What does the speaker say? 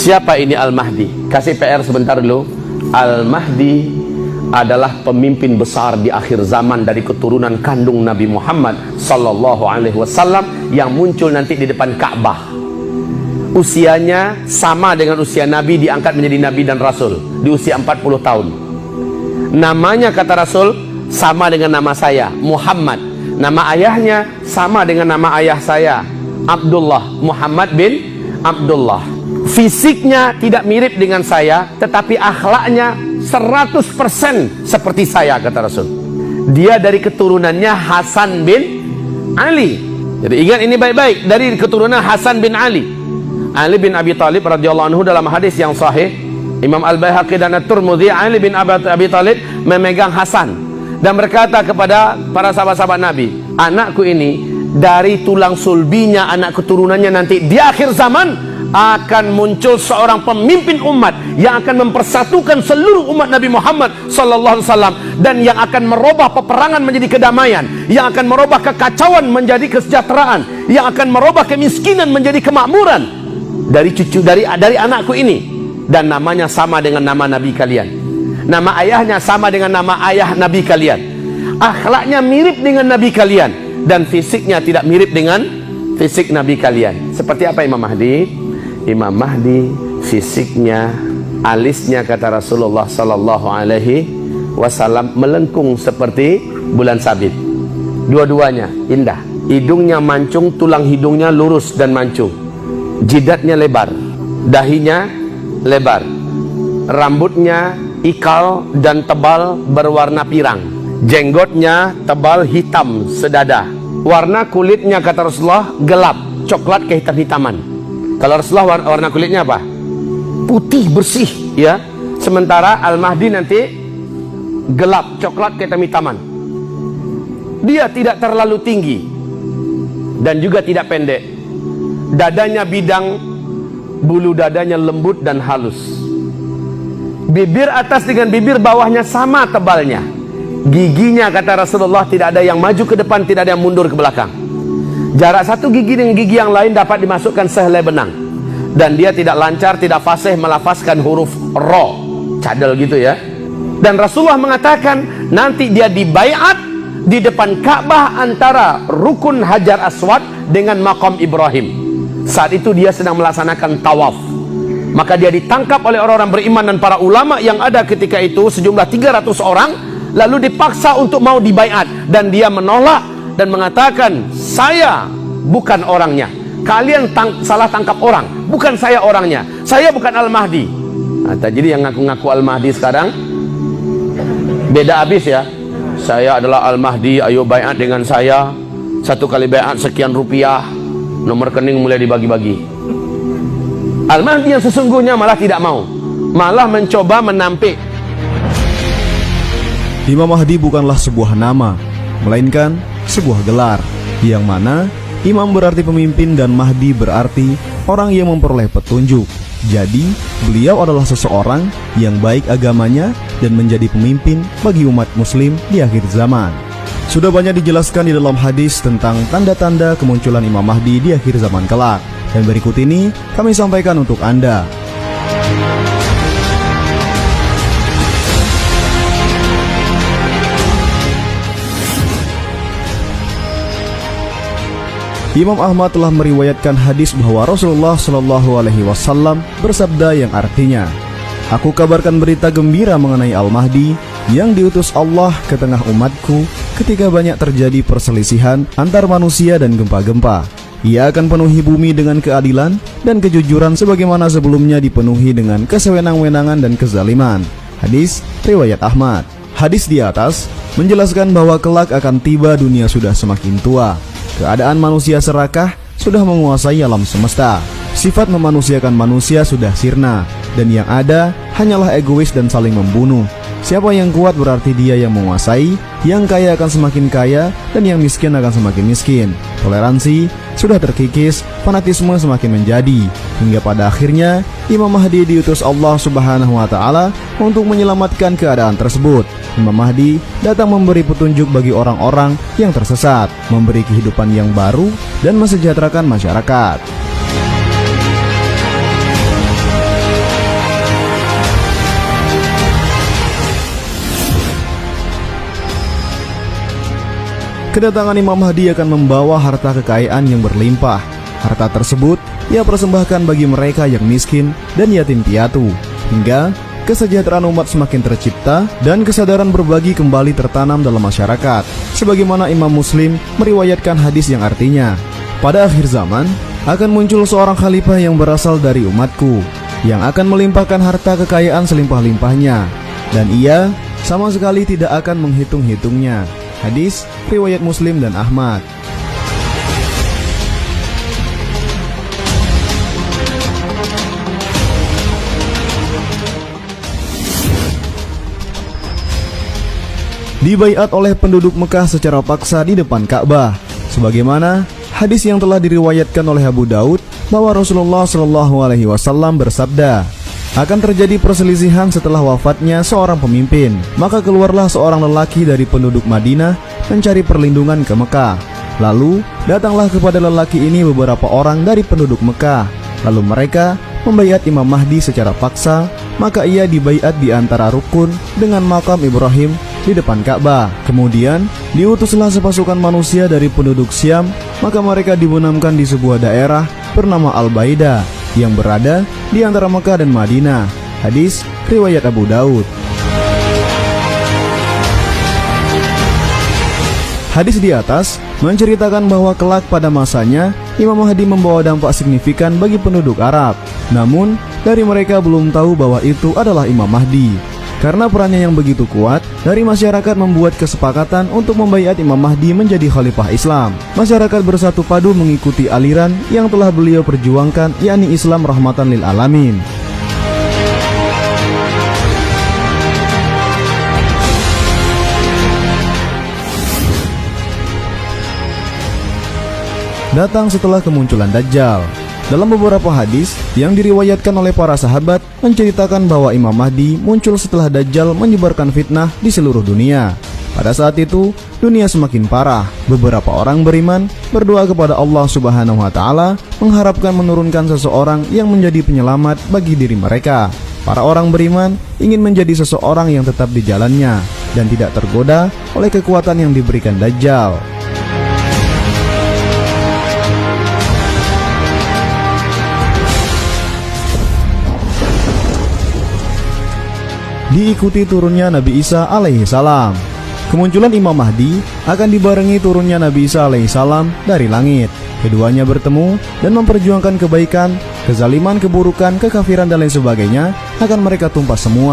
Siapa ini Al-Mahdi? Kasih PR sebentar dulu. Al-Mahdi adalah pemimpin besar di akhir zaman dari keturunan kandung Nabi Muhammad sallallahu alaihi wasallam yang muncul nanti di depan Ka'bah. Usianya sama dengan usia Nabi, diangkat menjadi Nabi dan Rasul di usia 40 tahun. Namanya kata Rasul sama dengan nama saya, Muhammad. Nama ayahnya sama dengan nama ayah saya, Abdullah, Muhammad bin Abdullah. Fisiknya tidak mirip dengan saya, tetapi akhlaknya 100% seperti saya, kata Rasul. Dia dari keturunannya Hasan bin Ali. Jadi ingat ini baik-baik, dari keturunan Hasan bin Ali. Ali bin Abi Thalib radhiyallahu anhu dalam hadis yang sahih, Imam Al-Baihaqi dan At-Tirmidzi, Ali bin Abi Thalib memegang Hasan dan berkata kepada para sahabat-sahabat Nabi, anakku ini dari tulang sulbinya, anak keturunannya nanti di akhir zaman akan muncul seorang pemimpin umat yang akan mempersatukan seluruh umat Nabi Muhammad sallallahu alaihi wasallam, dan yang akan merubah peperangan menjadi kedamaian, yang akan merubah kekacauan menjadi kesejahteraan, yang akan merubah kemiskinan menjadi kemakmuran dari anakku ini. Dan namanya sama dengan nama Nabi kalian, nama ayahnya sama dengan nama ayah Nabi kalian, akhlaknya mirip dengan Nabi kalian, dan fisiknya tidak mirip dengan fisik Nabi kalian. Seperti apa Imam Mahdi? Imam Mahdi fisiknya, alisnya kata Rasulullah sallallahu alaihi wasallam melengkung seperti bulan sabit. Dua-duanya indah. Hidungnya mancung, tulang hidungnya lurus dan mancung. Jidatnya lebar, dahinya lebar. Rambutnya ikal dan tebal berwarna pirang. Jenggotnya tebal hitam sedada. Warna kulitnya kata Rasulullah gelap, coklat kehitam-hitaman. Kalau Rasulullah warna kulitnya apa? Putih bersih, ya. Sementara Al-Mahdi nanti gelap, coklat kehitam-hitaman. Dia tidak terlalu tinggi dan juga tidak pendek. Dadanya bidang, bulu dadanya lembut dan halus. Bibir atas dengan bibir bawahnya sama tebalnya. Giginya kata Rasulullah tidak ada yang maju ke depan, tidak ada yang mundur ke belakang. Jarak satu gigi dengan gigi yang lain dapat dimasukkan sehelai benang. Dan dia tidak lancar, tidak fasih melafazkan huruf ro, cadel gitu ya. Dan Rasulullah mengatakan nanti dia dibaiat di depan Ka'bah antara rukun Hajar Aswad dengan Maqam Ibrahim. Saat itu dia sedang melaksanakan tawaf. Maka dia ditangkap oleh orang-orang beriman dan para ulama yang ada ketika itu, sejumlah 300 orang, lalu dipaksa untuk mau dibaiat, dan dia menolak dan mengatakan, saya bukan orangnya, kalian salah tangkap orang, bukan saya orangnya, saya bukan Al-Mahdi. Nah, jadi yang ngaku-ngaku Al-Mahdi sekarang beda habis ya. Saya adalah Al-Mahdi, ayo baiat dengan saya, 1 kali baiat sekian rupiah, nomor rekening mulai dibagi-bagi. Al-Mahdi yang sesungguhnya malah tidak mau, malah mencoba menampik. Imam Mahdi bukanlah sebuah nama, melainkan sebuah gelar, yang mana imam berarti pemimpin dan Mahdi berarti orang yang memperoleh petunjuk. Jadi beliau adalah seseorang yang baik agamanya dan menjadi pemimpin bagi umat muslim di akhir zaman. Sudah banyak dijelaskan di dalam hadis tentang tanda-tanda kemunculan Imam Mahdi di akhir zaman kelak, dan berikut ini kami sampaikan untuk Anda. Imam Ahmad telah meriwayatkan hadis bahwa Rasulullah Shallallahu Alaihi Wasallam bersabda yang artinya, aku kabarkan berita gembira mengenai Al-Mahdi yang diutus Allah ke tengah umatku ketika banyak terjadi perselisihan antar manusia dan gempa-gempa. Ia akan penuhi bumi dengan keadilan dan kejujuran sebagaimana sebelumnya dipenuhi dengan kesewenang-wenangan dan kezaliman. Hadis riwayat Ahmad. Hadis di atas menjelaskan bahwa kelak akan tiba dunia sudah semakin tua. Keadaan manusia serakah sudah menguasai alam semesta. Sifat memanusiakan manusia sudah sirna, dan yang ada hanyalah egois dan saling membunuh. Siapa yang kuat berarti dia yang menguasai, yang kaya akan semakin kaya, dan yang miskin akan semakin miskin. Toleransi sudah terkikis, fanatisme semakin menjadi, hingga pada akhirnya Imam Mahdi diutus Allah Subhanahu wa Ta'ala untuk menyelamatkan keadaan tersebut. Imam Mahdi datang memberi petunjuk bagi orang-orang yang tersesat, memberi kehidupan yang baru, dan mesejahterakan masyarakat. kedatangan Imam Mahdi akan membawa harta kekayaan yang berlimpah. Harta tersebut ia persembahkan bagi mereka yang miskin dan yatim piatu, hingga kesejahteraan umat semakin tercipta dan kesadaran berbagi kembali tertanam dalam masyarakat. Sebagaimana Imam Muslim meriwayatkan hadis yang artinya, pada akhir zaman akan muncul seorang khalifah yang berasal dari umatku, yang akan melimpahkan harta kekayaan selimpah-limpahnya, dan ia sama sekali tidak akan menghitung-hitungnya. Hadis riwayat Muslim dan Ahmad. Dibaiat oleh penduduk Mekah secara paksa di depan Ka'bah, sebagaimana hadis yang telah diriwayatkan oleh Abu Daud bahwa Rasulullah SAW bersabda, akan terjadi perselisihan setelah wafatnya seorang pemimpin, maka keluarlah seorang lelaki dari penduduk Madinah mencari perlindungan ke Mekah. Lalu datanglah kepada lelaki ini beberapa orang dari penduduk Mekah, lalu mereka membaiat Imam Mahdi secara paksa, maka ia dibaiat di antara rukun dengan makam Ibrahim di depan Ka'bah. Kemudian diutuslah sepasukan manusia dari penduduk Syam, maka mereka dibenamkan di sebuah daerah bernama Al-Baida yang berada di antara Mekah dan Madinah. Hadis riwayat Abu Daud. Hadis di atas menceritakan bahwa kelak pada masanya Imam Mahdi membawa dampak signifikan bagi penduduk Arab. Namun dari mereka belum tahu bahwa itu adalah Imam Mahdi. Karena perannya yang begitu kuat, dari masyarakat membuat kesepakatan untuk membaiat Imam Mahdi menjadi khalifah Islam. Masyarakat bersatu padu mengikuti aliran yang telah beliau perjuangkan, yakni Islam rahmatan lil alamin. Datang setelah kemunculan Dajjal. Dalam beberapa hadis yang diriwayatkan oleh para sahabat menceritakan bahwa Imam Mahdi muncul setelah Dajjal menyebarkan fitnah di seluruh dunia. Pada saat itu, dunia semakin parah. Beberapa orang beriman berdoa kepada Allah Subhanahu wa Ta'ala, mengharapkan menurunkan seseorang yang menjadi penyelamat bagi diri mereka. Para orang beriman ingin menjadi seseorang yang tetap di jalannya dan tidak tergoda oleh kekuatan yang diberikan Dajjal. Diikuti turunnya Nabi Isa alaihi salam. Kemunculan Imam Mahdi akan dibarengi turunnya Nabi Isa alaihi salam dari langit. Keduanya bertemu dan memperjuangkan kebaikan, kezaliman, keburukan, kekafiran dan lain sebagainya akan mereka tumpas semua.